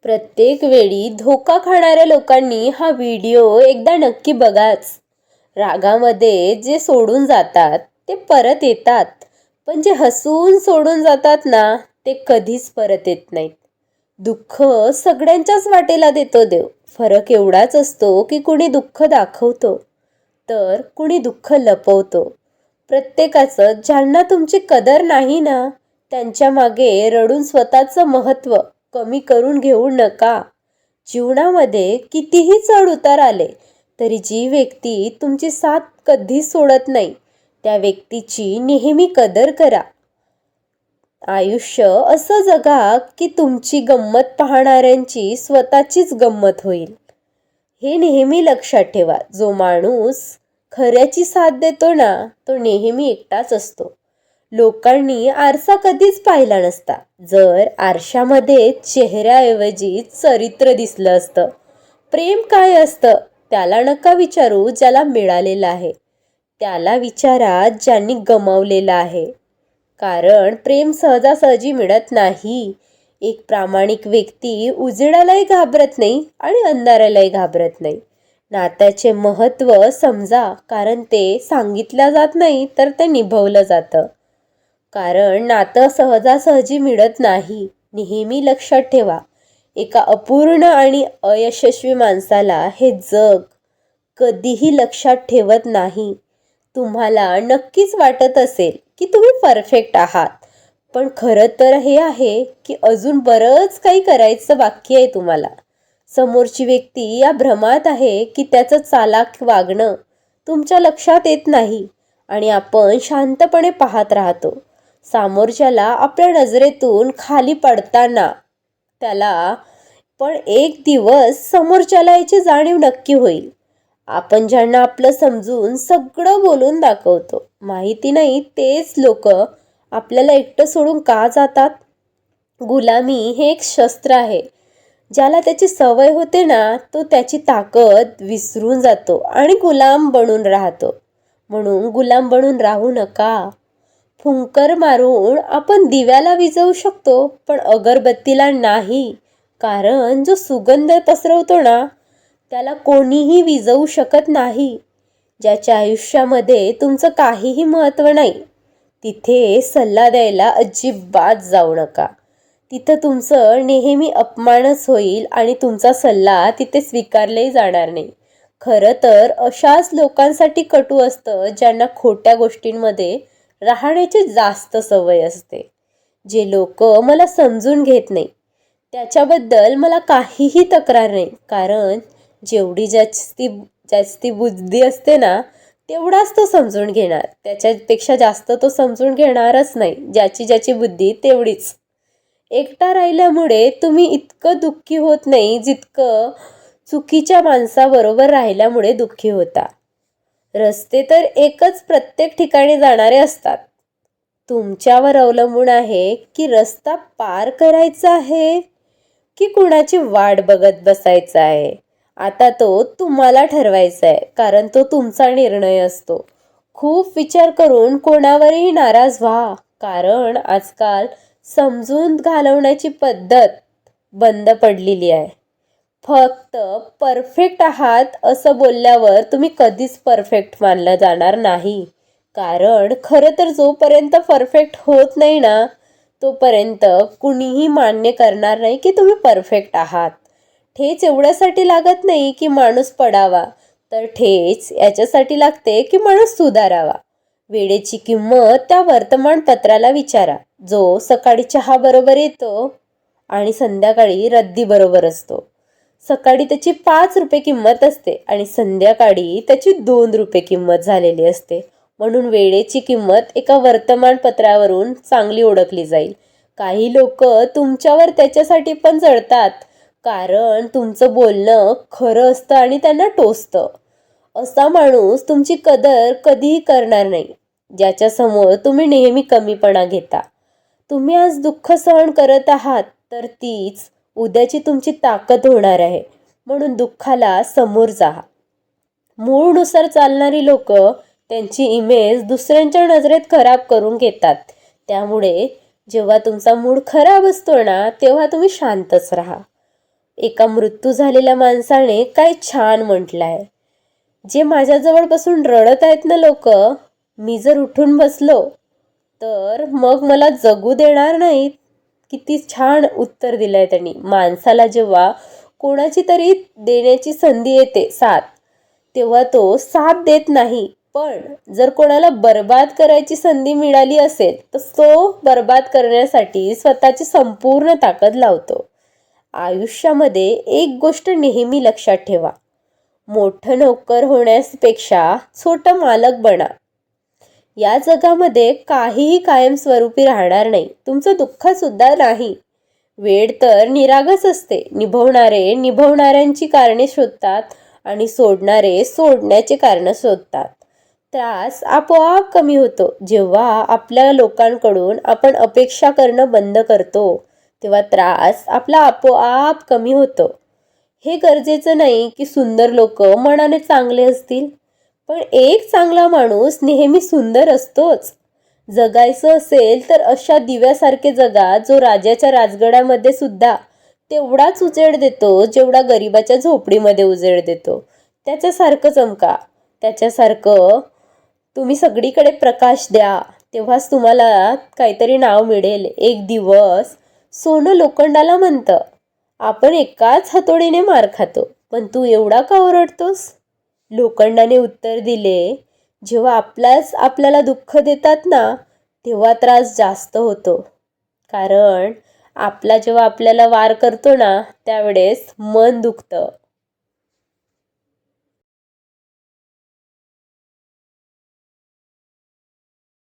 प्रत्येक वेळी धोका खाणाऱ्या लोकांनी हा व्हिडिओ एकदा नक्की बघाच. रागामध्ये जे सोडून जातात ते परत येतात, पण जे हसून सोडून जातात ना, ते कधीच परत येत नाहीत. दुःख सगळ्यांच्याच वाटेला देतो देव. फरक एवढाच असतो की कुणी दुःख दाखवतो तर कुणी दुःख लपवतो. प्रत्येकाचं ज्यांना तुमची कदर नाही ना, त्यांच्या मागे रडून स्वतःचं महत्त्व कमी करून घेऊ नका. जीवनामध्ये कितीही चढ उतार आले तरी जी व्यक्ती तुमची साथ कधीच सोडत नाही, त्या व्यक्तीची नेहमी कदर करा. आयुष्य असं जगा की तुमची गंमत पाहणाऱ्यांची स्वतःचीच गंमत होईल. हे नेहमी लक्षात ठेवा. जो माणूस खऱ्याची साथ देतो ना, तो नेहमी एकटाच असतो. लोकांनी आरसा कधीच पाहिला नसता जर आरशामध्ये चेहऱ्याऐवजी चरित्र दिसलं असतं. प्रेम काय असतं त्याला नका विचारू ज्याला मिळालेलं आहे, त्याला विचारा ज्यांनी गमावलेलं आहे. कारण प्रेम सहजासहजी मिळत नाही. एक प्रामाणिक व्यक्ती उजेडालाही घाबरत नाही आणि अंधारालाही घाबरत नाही. नात्याचे महत्त्व समजा, कारण ते सांगितलं जात नाही तर ते निभवलं जातं. कारण नातं सहजासहजी मिळत नाही. नेहमी लक्षात ठेवा, एका अपूर्ण आणि अयशस्वी माणसाला हे जग कधीही लक्षात ठेवत नाही. तुम्हाला नक्कीच वाटत असेल की तुम्ही परफेक्ट आहात, पण खरं तर हे आहे की अजून बरंच काही करायचं बाकी आहे तुम्हाला. समोरची व्यक्ती या भ्रमात आहे की त्याचं चालाख वागणं तुमच्या लक्षात येत नाही आणि आपण शांतपणे पाहत राहतो. समोरच्याला आपल्या नजरेतून खाली पडताना त्याला, पण एक दिवस समोरच्याला याची जाणीव नक्की होईल. आपण ज्यांना आपलं समजून सगळं बोलून दाखवतो, माहिती नाही तेच लोक आपल्याला एकटं सोडून का जातात. गुलामी हे एक शस्त्र आहे. ज्याला त्याची सवय होते ना, तो त्याची ताकद विसरून जातो आणि गुलाम बनून राहतो. म्हणून गुलाम बनून राहू नका. फुंकर मारून आपण दिव्याला विझवू शकतो, पण अगरबत्तीला नाही. कारण जो सुगंध पसरवतो ना, त्याला कोणीही विझवू शकत नाही. ज्याच्या आयुष्यामध्ये तुमचं काहीही महत्त्व नाही, तिथे सल्ला द्यायला अजिबात जाऊ नका. तिथं तुमचं नेहमी अपमानच होईल आणि तुमचा सल्ला तिथे स्वीकारलाही जाणार नाही. खरं तर अशाच लोकांसाठी कटू असतं ज्यांना खोट्या गोष्टींमध्ये राहण्याची जास्त सवय असते. जे लोक मला समजून घेत नाही त्याच्याबद्दल मला काहीही तक्रार नाही. कारण जेवढी जास्ती बुद्धी असते ना, तेवढाच तो समजून घेणार. त्याच्यापेक्षा जास्त तो समजून घेणारच नाही. ज्याची बुद्धी तेवढीच. एकटा राहिल्यामुळे तुम्ही इतकं दुःखी होत नाही जितकं चुकीच्या माणसाबरोबर राहिल्यामुळे दुःखी होता. रस्ते तर एकच प्रत्येक ठिकाणी जाणारे असतात. तुमच्यावर अवलंबून आहे की रस्ता पार करायचा आहे की कुणाची वाट बघत बसायचा आहे. आता तो तुम्हाला ठरवायचा आहे, कारण तो तुमचा निर्णय असतो. खूप विचार करून कोणावरही नाराज व्हा, कारण आजकाल समजून घालवण्याची पद्धत बंद पडलेली आहे. फक्त परफेक्ट आहात असं बोलल्यावर तुम्ही कधीच परफेक्ट मानलं जाणार नाही. कारण खरं तर जोपर्यंत परफेक्ट होत नाही ना, तोपर्यंत कुणीही मान्य करणार नाही की तुम्ही परफेक्ट आहात. ठेच एवढ्यासाठी लागत नाही की माणूस पडावा, तर ठेच याच्यासाठी लागते की माणूस सुधारावा. वेळेची किंमत त्या वर्तमानपत्राला विचारा, जो सकाळी चहा बरोबर येतो आणि संध्याकाळी रद्दी बरोबर असतो. सकाळी त्याची 5 रुपये किंमत असते आणि संध्याकाळी त्याची 2 रुपये किंमत झालेली असते. म्हणून वेळेची किंमत एका वर्तमानपत्रावरून चांगली ओळखली जाईल. काही लोक तुमच्यावर त्याच्यासाठी पण चढतात, कारण तुमचं बोलणं खरं असतं आणि त्यांना टोचतं. असा माणूस तुमची कदर कधीही करणार नाही, ज्याच्यासमोर तुम्ही नेहमी कमीपणा घेता. तुम्ही आज दुःख सहन करत आहात तर तीच उद्याची तुमची ताकद होणार आहे. म्हणून दुःखाला समोर जा. मूळनुसार चालणारी लोक त्यांची इमेज दुसऱ्यांच्या नजरेत खराब करून घेतात. त्यामुळे जेव्हा तुमचा मूड खराब असतो ना, तेव्हा तुम्ही शांतच राहा. एका मृत्यू झालेल्या माणसाने काय छान म्हटलंय, जे माझ्याजवळ बसून रडत आहेत ना लोक, मी जर उठून बसलो तर मग मला जगू देणार नाहीत. किती छान उत्तर दिलंय त्यांनी. माणसाला जेव्हा कोणाची तरी देण्याची संधी येते साथ, तेव्हा तो साथ देत नाही. पण जर कोणाला बर्बाद करायची संधी मिळाली असेल तर तो बर्बाद करण्यासाठी स्वतःची संपूर्ण ताकद लावतो. आयुष्यामध्ये एक गोष्ट नेहमी लक्षात ठेवा, मोठं नोकर होण्यापेक्षा छोटं मालक बना. या जगामध्ये काहीही कायमस्वरूपी राहणार नाही, तुमचं दुःख सुद्धा नाही. वेळ तर निरागस असते. निभवणारे निभवणाऱ्यांची कारणे शोधतात आणि सोडणारे सोडण्याचे कारण शोधतात. त्रास आपोआप कमी होतो जेव्हा आपल्या लोकांकडून आपण अपेक्षा करणं बंद करतो. तेव्हा त्रास आपला आपोआप कमी होतो. हे गरजेचं नाही की सुंदर लोक मनाने चांगले असतील, पण एक चांगला माणूस नेहमी सुंदर असतोच. जगायचं असेल तर अशा दिव्यासारखे जगा, जो राजाच्या राजगडामध्ये सुद्धा तेवढाच उजेड देतो जेवढा गरिबाच्या झोपडीमध्ये उजेड देतो. त्याच्यासारखं चमका, त्याच्यासारखं तुम्ही सगळीकडे प्रकाश द्या, तेव्हाच तुम्हाला काहीतरी नाव मिळेल. एक दिवस सोनं लोखंडाला म्हणतं, आपण एकाच हातोडीने मार खातो, पण तू एवढा का ओरडतोस? लोखंडाने उत्तर दिले, जेव्हा आपल्याला दुःख देतात ना, तेव्हा त्रास जास्त होतो. कारण जेव्हा आपल्याला वार करतो ना, त्यावेळेस मन दुखतं.